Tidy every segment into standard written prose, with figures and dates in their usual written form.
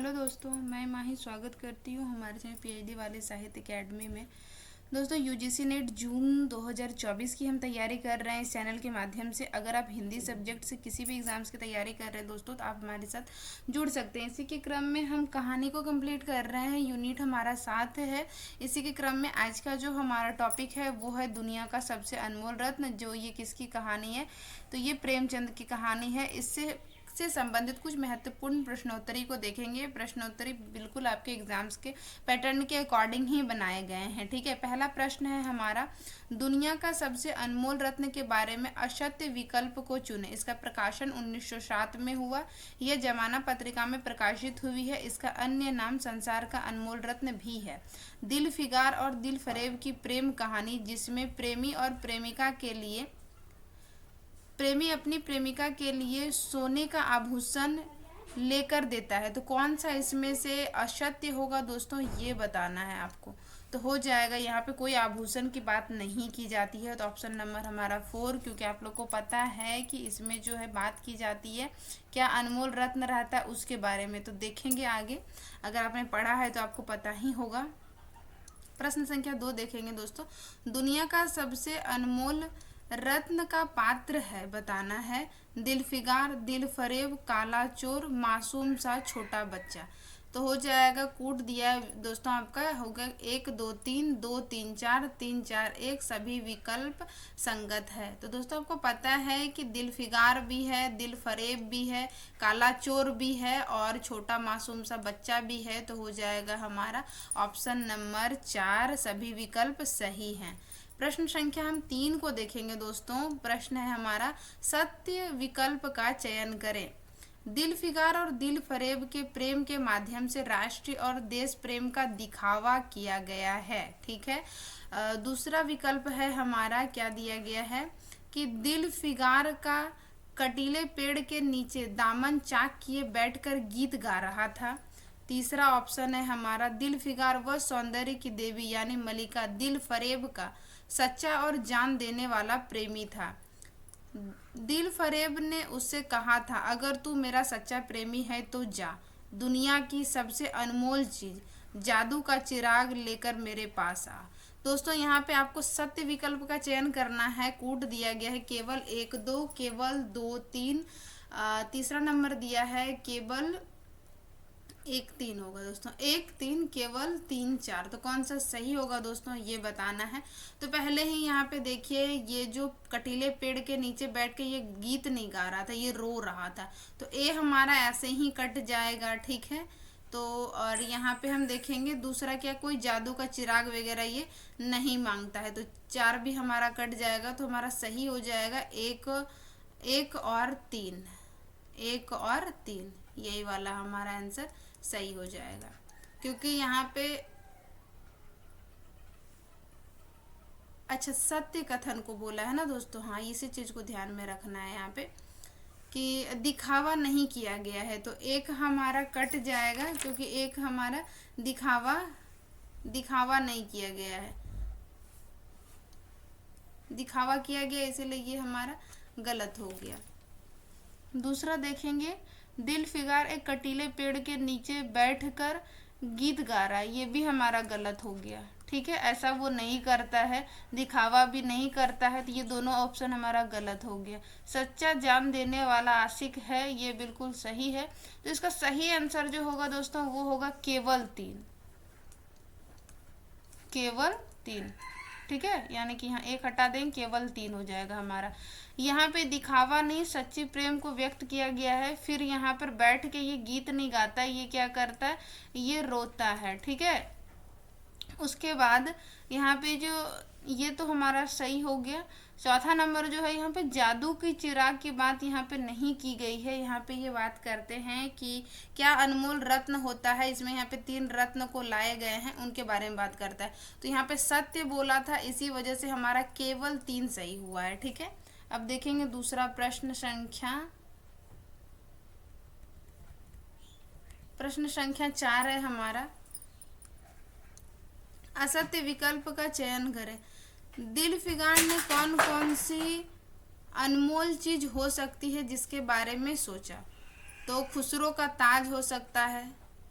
Hello दोस्तों, मैं माही स्वागत करती हूँ हमारे चैनल पीएचडी वाले साहित्य एकेडमी में। दोस्तों, यूजीसी नेट जून 2024 की हम तैयारी कर रहे हैं इस चैनल के माध्यम से। अगर आप हिंदी सब्जेक्ट से किसी भी एग्ज़ाम्स की तैयारी कर रहे हैं दोस्तों, तो आप हमारे साथ जुड़ सकते हैं। इसी के क्रम में हम कहानी को कंप्लीट कर रहे हैं, यूनिट हमारा 7 है। इसी के क्रम में आज का जो हमारा टॉपिक है वो है दुनिया का सबसे अनमोल रत्न। जो ये किसकी कहानी है, तो ये प्रेमचंद की कहानी है। इससे संबंधित कुछ महत्वपूर्ण प्रश्नोत्तरी को देखेंगे। प्रश्नोत्तरी बिल्कुल आपके एग्जाम्स के पैटर्न के अकॉर्डिंग ही बनाए गए हैं। ठीक है, पहला प्रश्न है हमारा, दुनिया का सबसे अनमोल रत्न के बारे में असत्य विकल्प को चुने। इसका प्रकाशन 1907 में हुआ। यह जमाना पत्रिका में प्रकाशित हुई है। इसका अन्य नाम संसार का अनमोल रत्न भी है। दिल फिगार और दिल फरेब की प्रेम कहानी, जिसमें प्रेमी अपनी प्रेमिका के लिए सोने का आभूषण लेकर देता है। तो कौन सा इसमें से असत्य होगा दोस्तों, ये बताना है आपको। तो हो जाएगा, यहाँ पे कोई आभूषण की बात नहीं की जाती है। तो ऑप्शन नंबर हमारा 4, क्योंकि आप लोग को पता है कि इसमें जो है बात की जाती है क्या अनमोल रत्न रहता है उसके बारे में। तो देखेंगे आगे, अगर आपने पढ़ा है तो आपको पता ही होगा। प्रश्न संख्या 2 देखेंगे दोस्तों, दुनिया का सबसे अनमोल रत्न का पात्र है, बताना है। दिल फिगार, दिल फरेब, काला चोर, मासूम सा छोटा बच्चा। तो हो जाएगा, कूट दिया है दोस्तों, आपका होगा 1 2 3 2 3 4 3 4 1, सभी विकल्प संगत है। तो दोस्तों आपको पता है कि दिल फिगार भी है, दिल फरेब भी है, काला चोर भी है और छोटा मासूम सा बच्चा भी है। तो हो जाएगा हमारा ऑप्शन नंबर 4, सभी विकल्प सही हैं। प्रश्न संख्या हम 3 को देखेंगे दोस्तों। प्रश्न है हमारा, सत्य विकल्प का चयन करें। दिल फिगार और दिल फरेब के प्रेम के माध्यम से राष्ट्रीय और देश प्रेम का दिखावा किया गया है। ठीक है, दूसरा विकल्प है हमारा, क्या दिया गया है कि दिल फिगार का कटीले पेड़ के नीचे दामन चाक किए बैठकर गीत गा रहा था। तीसरा ऑप्शन है हमारा, दिल फिगार वह सौंदर्य की देवी यानी मलिका दिल फरेब का सच्चा और जान देने वाला प्रेमी था। दिल फरेब ने उससे कहा था, अगर तू मेरा सच्चा प्रेमी है तो जा, दुनिया की सबसे अनमोल चीज जादू का चिराग लेकर मेरे पास आ। दोस्तों यहाँ पे आपको सत्य विकल्प का चयन करना है। कूट दिया गया है केवल 1 2, केवल 2 3, तीसरा नंबर दिया है केवल 1 3 होगा दोस्तों, 1 3, केवल 3 4। तो कौन सा सही होगा दोस्तों, ये बताना है। तो पहले ही यहाँ पे देखिए, ये जो कटीले पेड़ के नीचे बैठ के ये गीत नहीं गा रहा था, ये रो रहा था। तो ए हमारा ऐसे ही कट जाएगा। ठीक है, तो और यहाँ पे हम देखेंगे दूसरा, क्या कोई जादू का चिराग वगैरह ये नहीं मांगता है। तो 4 भी हमारा कट जाएगा। तो हमारा सही हो जाएगा 1 और 3, 1 और 3, यही वाला हमारा आंसर सही हो जाएगा। क्योंकि यहाँ पे अच्छा सत्य कथन को बोला है ना दोस्तों, हाँ इसी चीज को ध्यान में रखना है यहाँ पे कि दिखावा नहीं किया गया है। तो 1 हमारा कट जाएगा, क्योंकि 1 हमारा दिखावा नहीं किया गया है, दिखावा किया गया, इसीलिए ये हमारा गलत हो गया। दूसरा देखेंगे, दिल फिगार एक कटीले पेड़ के नीचे बैठकर गीत गा रहा है, ये भी हमारा गलत हो गया। ठीक है, ऐसा वो नहीं करता है, दिखावा भी नहीं करता है। तो ये दोनों ऑप्शन हमारा गलत हो गया। सच्चा जान देने वाला आशिक है, ये बिल्कुल सही है। तो इसका सही आंसर जो होगा दोस्तों वो होगा केवल 3, केवल 3। ठीक है, यानी कि यहाँ 1 हटा देंगे, केवल 3 हो जाएगा हमारा। यहाँ पे दिखावा नहीं, सच्ची प्रेम को व्यक्त किया गया है। फिर यहाँ पर बैठ के ये गीत नहीं गाता, ये क्या करता है, ये रोता है। ठीक है, उसके बाद यहाँ पे जो ये तो हमारा सही हो गया। चौथा नंबर जो है, यहाँ पे जादू की चिराग की बात यहाँ पे नहीं की गई है। यहाँ पे ये बात करते हैं कि क्या अनमोल रत्न होता है। इसमें यहाँ पे 3 रत्न को लाए गए हैं, उनके बारे में बात करता है। तो यहाँ पे सत्य बोला था, इसी वजह से हमारा केवल 3 सही हुआ है। ठीक है, अब देखेंगे दूसरा प्रश्न संख्या 4 है हमारा, असत्य विकल्प का चयन करें। दिल फिगार ने कौन कौन सी अनमोल चीज हो सकती है जिसके बारे में सोचा। तो खुसरो का ताज हो सकता है,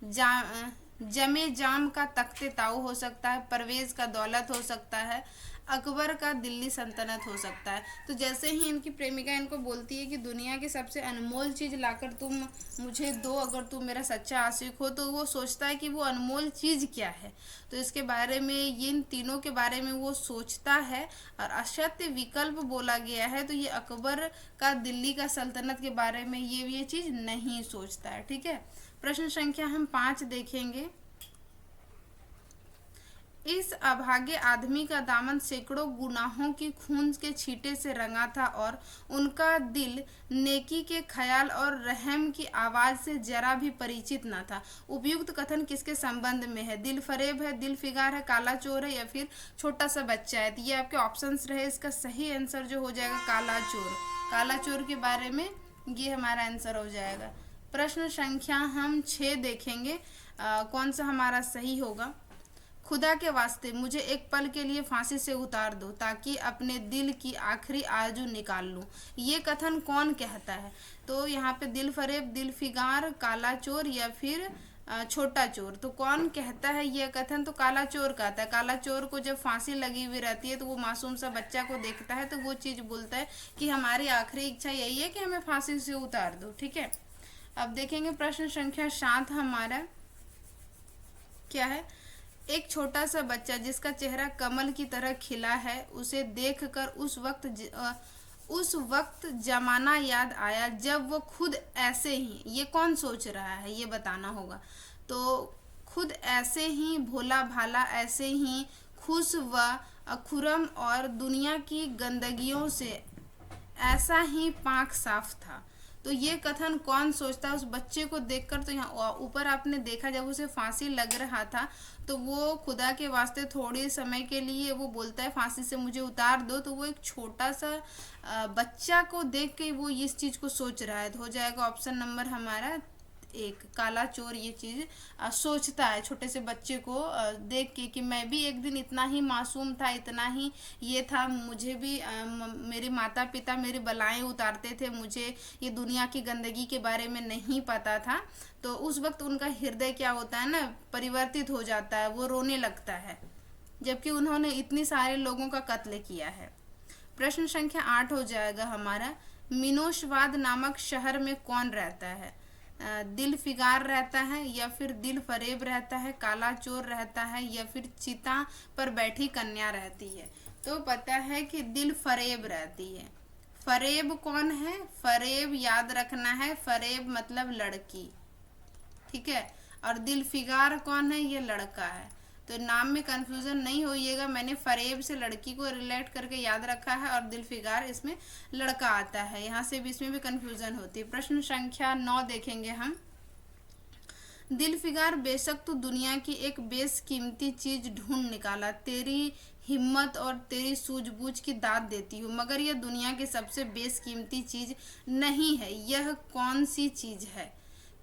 जमे जाम का तख्ते ताऊ हो सकता है, परवेज का दौलत हो सकता है, अकबर का दिल्ली सल्तनत हो सकता है। तो जैसे ही इनकी प्रेमिका इनको बोलती है कि दुनिया की सबसे अनमोल चीज़ लाकर तुम मुझे दो, अगर तुम मेरा सच्चा आशिक हो, तो वो सोचता है कि वो अनमोल चीज़ क्या है। तो इसके बारे में, इन तीनों के बारे में वो सोचता है। और असत्य विकल्प बोला गया है, तो ये अकबर का दिल्ली का सल्तनत के बारे में ये चीज़ नहीं सोचता है। ठीक है, प्रश्न संख्या हम 5 देखेंगे। इस अभागे आदमी का दामन सैकड़ों गुनाहों की खून के छींटे से रंगा था और उनका दिल नेकी के ख्याल और रहम की आवाज से जरा भी परिचित न था। उपयुक्त कथन किसके संबंध में है? दिल फरेब है, दिल फिगार है, काला चोर है, या फिर छोटा सा बच्चा है। तो ये आपके ऑप्शंस रहे। इसका सही आंसर जो हो जाएगा काला चोर। काला चोर के बारे में ये हमारा आंसर हो जाएगा। प्रश्न संख्या हम 6 देखेंगे। कौन सा हमारा सही होगा? खुदा के वास्ते मुझे एक पल के लिए फांसी से उतार दो ताकि अपने दिल की आखिरी आरजू निकाल लूं। ये कथन कौन कहता है? तो यहाँ पे दिल फरेब, दिल फिगार, काला चोर या फिर छोटा चोर। तो कौन कहता है ये कथन? तो काला चोर कहता है। काला चोर को जब फांसी लगी हुई रहती है तो वो मासूम सा बच्चा को देखता है, तो वो चीज़ बोलता है कि हमारी आखिरी इच्छा यही है कि हमें फांसी से उतार दो। ठीक है, अब देखेंगे प्रश्न संख्या 7 हमारा क्या है। एक छोटा सा बच्चा जिसका चेहरा कमल की तरह खिला है, उसे देखकर उस वक्त जमाना याद आया जब वो खुद ऐसे ही, ये कौन सोच रहा है ये बताना होगा। तो खुद ऐसे ही भोला भाला, ऐसे ही खुश व खुरम और दुनिया की गंदगियों से ऐसा ही पाक साफ था। तो ये कथन कौन सोचता है उस बच्चे को देखकर? तो यहाँ ऊपर आपने देखा जब उसे फांसी लग रहा था तो वो खुदा के वास्ते थोड़े समय के लिए वो बोलता है फांसी से मुझे उतार दो। तो वो एक छोटा सा बच्चा को देख के वो इस चीज़ को सोच रहा है। तो हो जाएगा ऑप्शन नंबर हमारा 1, काला चोर ये चीज़ सोचता है छोटे से बच्चे को देख के कि मैं भी एक दिन इतना ही मासूम था, इतना ही ये था, मुझे भी मेरे माता पिता मेरी बलाएं उतारते थे, मुझे ये दुनिया की गंदगी के बारे में नहीं पता था। तो उस वक्त उनका हृदय क्या होता है ना, परिवर्तित हो जाता है, वो रोने लगता है, जबकि उन्होंने इतने सारे लोगों का कत्ल किया है। प्रश्न संख्या 8 हो जाएगा हमारा। मिनोशवाद नामक शहर में कौन रहता है? दिल फिगार रहता है, या फिर दिल फरेब रहता है, काला चोर रहता है, या फिर चिता पर बैठी कन्या रहती है। तो पता है कि दिल फरेब रहती है। फरेब कौन है? फरेब याद रखना है, फरेब मतलब लड़की। ठीक है, और दिल फिगार कौन है? ये लड़का है। तो नाम में कंफ्यूजन नहीं होइएगा, मैंने फरेब से लड़की को रिलेट करके याद रखा है और दिल फिगार इसमें लड़का आता है, यहाँ से भी इसमें भी कंफ्यूजन होती है। प्रश्न संख्या 9 देखेंगे हम। दिल फिगार बेशक तू दुनिया की एक बेशकीमती चीज ढूंढ निकाला, तेरी हिम्मत और तेरी सूझबूझ की दाद देती हूँ, मगर यह दुनिया की सबसे बेशकीमती चीज नहीं है। यह कौन सी चीज है?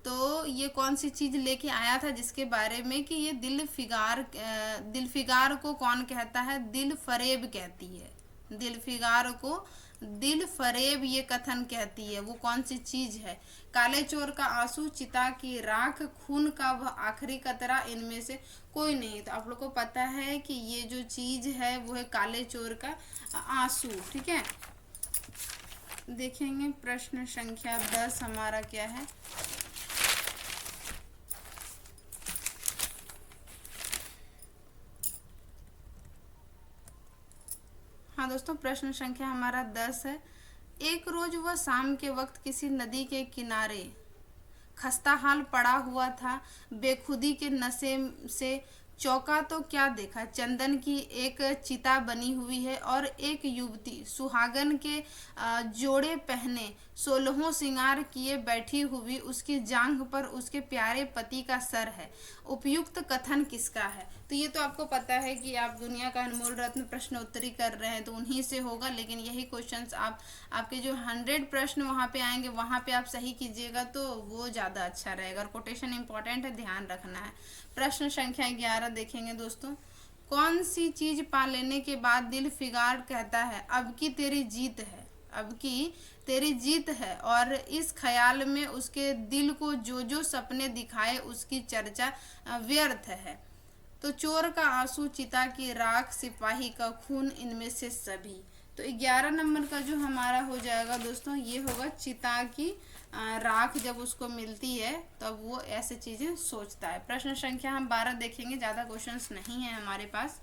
तो ये कौन सी चीज़ लेके आया था जिसके बारे में कि ये दिल फिगार को कौन कहता है? दिल फरेब कहती है। दिल फिगार को दिल फरेब ये कथन कहती है। वो कौन सी चीज़ है? काले चोर का आंसू, चिता की राख, खून का वह आखिरी कतरा, इनमें से कोई नहीं। तो आप लोग को पता है कि ये जो चीज़ है वो है काले चोर का आंसू। ठीक है, देखेंगे प्रश्न संख्या 10 हमारा क्या है। हाँ दोस्तों, प्रश्न संख्या हमारा 10 है। एक रोज वह शाम के वक्त किसी नदी के किनारे खस्ता हाल पड़ा हुआ था, बेखुदी के नशे से चौंका तो क्या देखा, चंदन की एक चिता बनी हुई है और एक युवती सुहागन के जोड़े पहने 16 श्रृंगार किए बैठी हुई, उसकी जांघ पर उसके प्यारे पति का सर है। उपयुक्त कथन किसका है? तो ये तो आपको पता है कि आप दुनिया का अनमोल रत्न प्रश्नोत्तरी कर रहे हैं तो उन्हीं से होगा, लेकिन यही क्वेश्चंस आपके जो 100 प्रश्न वहाँ पे आएंगे वहाँ पे आप सही कीजिएगा तो वो ज़्यादा अच्छा रहेगा। और कोटेशन इंपॉर्टेंट है, ध्यान रखना है। प्रश्न संख्या 11 देखेंगे दोस्तों। कौन सी चीज पा लेने के बाद दिल फिगार कहता है अब की तेरी जीत है? अब की तेरी जीत है, और इस ख्याल में उसके दिल को जो जो सपने दिखाए उसकी चर्चा व्यर्थ है। तो चोर का आंसू, चिता की राख, सिपाही का खून, इनमें से सभी। तो 11 नंबर का जो हमारा हो जाएगा दोस्तों, ये होगा चिता की राख जब उसको मिलती है तब वो ऐसे चीजें सोचता है। प्रश्न संख्या हम 12 देखेंगे, ज्यादा क्वेश्चंस नहीं है हमारे पास।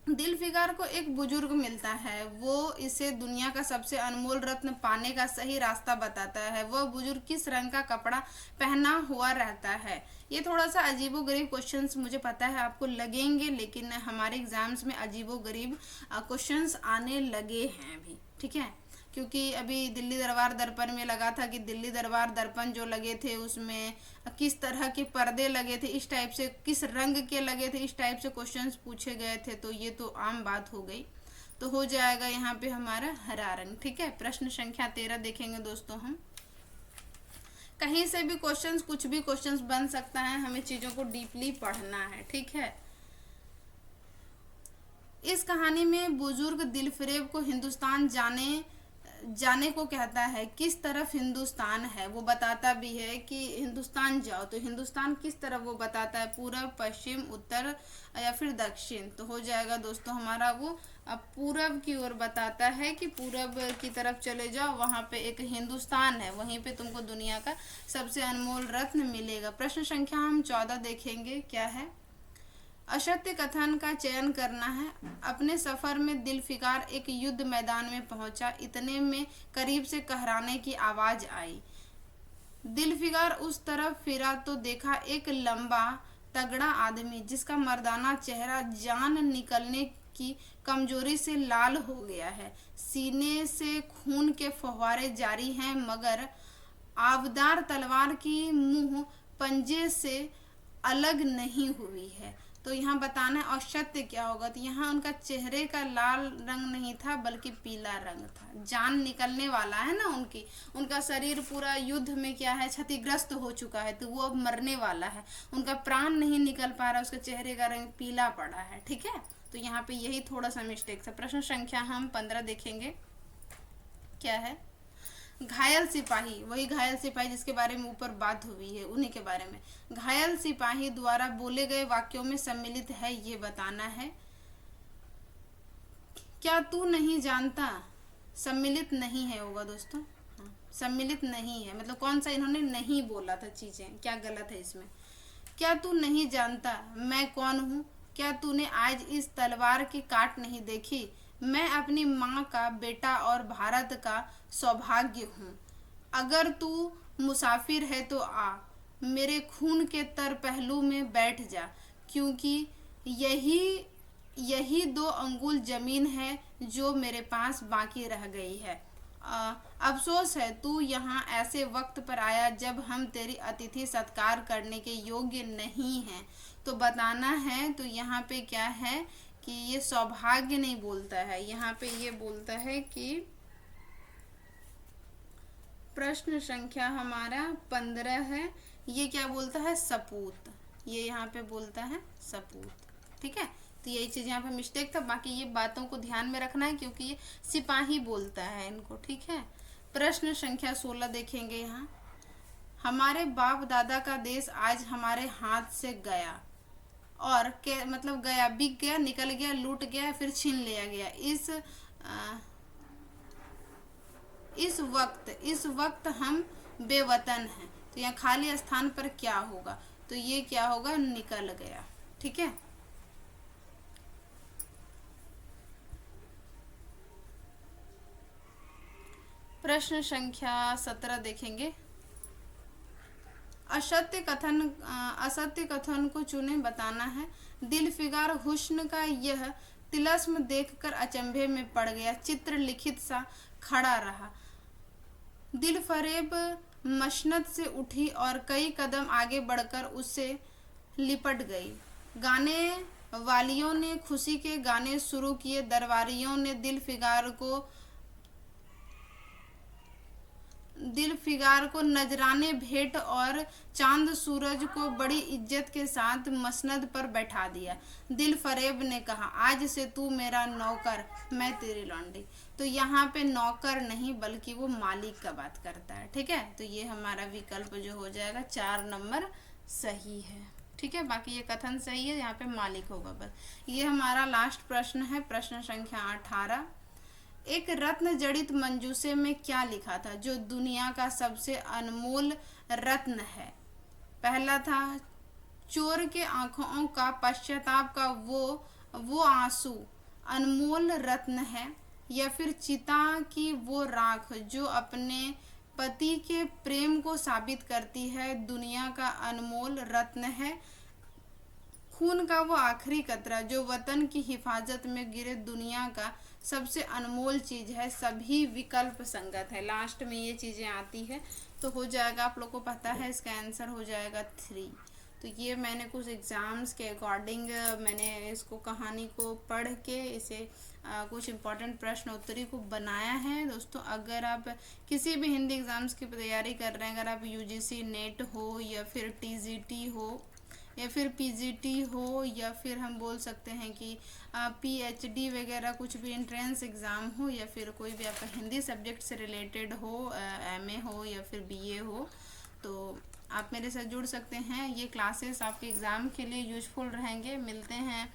दिलफिकार को एक बुजुर्ग मिलता है, वो इसे दुनिया का सबसे अनमोल रत्न पाने का सही रास्ता बताता है। वह बुजुर्ग किस रंग का कपड़ा पहना हुआ रहता है? ये थोड़ा सा अजीबोगरीब क्वेश्चंस मुझे पता है आपको लगेंगे, लेकिन हमारे एग्जाम्स में अजीबोगरीब क्वेश्चंस आने लगे हैं अभी, ठीक है। क्योंकि अभी दिल्ली दरबार दर्पण में लगा था कि दिल्ली दरबार दर्पण जो लगे थे उसमें किस तरह के पर्दे लगे थे, इस टाइप से, किस रंग के लगे थे, इस टाइप से क्वेश्चंस पूछे गए थे। तो ये तो आम बात हो गई। तो हो जाएगा यहाँ पे हमारा हरा रंग, ठीक है। प्रश्न संख्या 13 देखेंगे दोस्तों हम। कहीं से भी क्वेश्चंस, कुछ भी क्वेश्चंस बन सकता है, हमें चीजों को डीपली पढ़ना है, ठीक है। इस कहानी में बुजुर्ग दिलफरेब को हिंदुस्तान जाने को कहता है। किस तरफ हिंदुस्तान है वो बताता भी है कि हिंदुस्तान जाओ, तो हिंदुस्तान किस तरफ वो बताता है, पूरब, पश्चिम, उत्तर या फिर दक्षिण। तो हो जाएगा दोस्तों हमारा वो अब पूरब की ओर बताता है कि पूरब की तरफ चले जाओ, वहां पे एक हिंदुस्तान है, वहीं पे तुमको दुनिया का सबसे अनमोल रत्न मिलेगा। प्रश्न संख्या हम 14 देखेंगे, क्या है? असत्य कथन का चयन करना है। अपने सफर में दिलफिकार एक युद्ध मैदान में पहुंचा, इतने में करीब से कहराने की आवाज आई। दिलफिकार उस तरफ फिरा तो देखा एक लंबा तगड़ा आदमी, जिसका मर्दाना चेहरा जान निकलने की कमजोरी से लाल हो गया है। सीने से खून के फव्वारे जारी हैं, मगर आवदार तलवार की मुंह पंजे से अलग नहीं हुई है। तो यहाँ बताना है औसत्य क्या होगा। तो यहाँ उनका चेहरे का लाल रंग नहीं था बल्कि पीला रंग था। जान निकलने वाला है ना उनकी, उनका शरीर पूरा युद्ध में क्या है, क्षतिग्रस्त हो चुका है, तो वो अब मरने वाला है, उनका प्राण नहीं निकल पा रहा, उसके चेहरे का रंग पीला पड़ा है, ठीक है। तो यहाँ पे यही थोड़ा सा मिस्टेक था। प्रश्न संख्या हम 15 देखेंगे, क्या है? घायल सिपाही, वही घायल सिपाही जिसके बारे में ऊपर बात हुई है, उन्हीं के बारे में। घायल सिपाही द्वारा बोले गए वाक्यों में सम्मिलित है, ये बताना है। क्या तू नहीं जानता, सम्मिलित नहीं है होगा दोस्तों, सम्मिलित नहीं है मतलब कौन सा इन्होंने नहीं बोला था, चीजें क्या गलत है इसमें। क्या तू नहीं जानता मैं कौन हूँ? क्या तूने आज इस तलवार की काट नहीं देखी? मैं अपनी माँ का बेटा और भारत का सौभाग्य हूँ। अगर तू मुसाफिर है तो आ, मेरे खून के तर पहलू में बैठ जा, क्योंकि यही 2 अंगुल जमीन है जो मेरे पास बाकी रह गई है। अफसोस है तू यहाँ ऐसे वक्त पर आया जब हम तेरी अतिथि सत्कार करने के योग्य नहीं हैं। तो बताना है, तो यहाँ पे क्या है कि ये सौभाग्य नहीं बोलता है, यहाँ पे ये बोलता है कि प्रश्न संख्या हमारा 15 है, ये क्या बोलता है, सपूत, ये यहाँ पे बोलता है सपूत, ठीक है। तो यही चीज यहाँ पे मिस्टेक था, बाकी ये बातों को ध्यान में रखना है क्योंकि ये सिपाही बोलता है इनको, ठीक है। प्रश्न संख्या 16 देखेंगे यहाँ। हमारे बाप दादा का देश आज हमारे हाथ से गया, और के मतलब गया, बिक गया, निकल गया, लूट गया, फिर छीन लिया गया। इस वक्त हम बेवतन हैं। तो यहाँ खाली स्थान पर क्या होगा, तो ये क्या होगा, निकल गया, ठीक है। प्रश्न संख्या 17 देखेंगे। असत्य कथन को चुने, बताना है। दिलफिकार हुस्न का यह तिलस्म देखकर अचंभे में पड़ गया, चित्र लिखित सा खड़ा रहा। दिलफरेब मशनत से उठी और कई कदम आगे बढ़कर उससे लिपट गई। गाने वालियों ने खुशी के गाने शुरू किए, दरबारियों ने दिलफिकार को दिल फिगार को नजराने भेंट और चांद सूरज को बड़ी इज्जत के साथ मसनद पर बैठा दिया। दिल फरेब ने कहा, आज से तू मेरा नौकर, मैं तेरी लौंडी। तो यहाँ पे नौकर नहीं बल्कि वो मालिक का बात करता है। ठीक है, तो ये हमारा विकल्प जो हो जाएगा 4 नंबर सही है। ठीक है, बाकी ये कथन सही है, यहाँ पे मालिक होगा बस। ये हमारा लास्ट प्रश्न है, प्रश्न संख्या 18। एक रत्न जड़ित मंजूसे में क्या लिखा था जो दुनिया का सबसे अनमोल रत्न है? पहला था, चोर के आंखों का पश्चाताप का वो आंसू अनमोल रत्न है। या फिर चिता की वो राख जो अपने पति के प्रेम को साबित करती है दुनिया का अनमोल रत्न है। खून का वो आखिरी कतरा जो वतन की हिफाजत में गिरे दुनिया का सबसे अनमोल चीज है। सभी विकल्प संगत है, लास्ट में ये चीजें आती है। तो हो जाएगा, आप लोग को पता है इसका आंसर हो जाएगा 3। तो ये मैंने कुछ एग्ज़ाम्स के अकॉर्डिंग मैंने इसको कहानी को पढ़ के इसे कुछ इम्पोर्टेंट प्रश्न उत्तरी को बनाया है। दोस्तों, अगर आप किसी भी हिंदी एग्ज़ाम्स की तैयारी कर रहे हैं, अगर आप यूजीसी नेट हो या फिर टीजीटी हो या फिर पीजीटी हो या फिर हम बोल सकते हैं कि पीएचडी वगैरह कुछ भी एंट्रेंस एग्ज़ाम हो या फिर कोई भी आपका हिंदी सब्जेक्ट से रिलेटेड हो, एमए हो या फिर बीए हो, तो आप मेरे साथ जुड़ सकते हैं। ये क्लासेस आपके एग्ज़ाम के लिए यूजफुल रहेंगे। मिलते हैं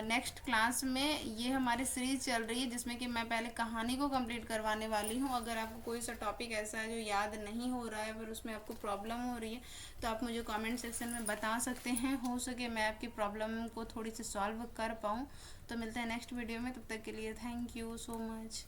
नेक्स्ट क्लास में। ये हमारी सीरीज़ चल रही है जिसमें कि मैं पहले कहानी को कंप्लीट करवाने वाली हूँ। अगर आपको कोई सा टॉपिक ऐसा है जो याद नहीं हो रहा है, फिर उसमें आपको प्रॉब्लम हो रही है, तो आप मुझे कमेंट सेक्शन में बता सकते हैं। हो सके मैं आपकी प्रॉब्लम को थोड़ी सी सॉल्व कर पाऊँ। तो मिलते हैं नेक्स्ट वीडियो में, तब तक के लिए थैंक यू सो मच।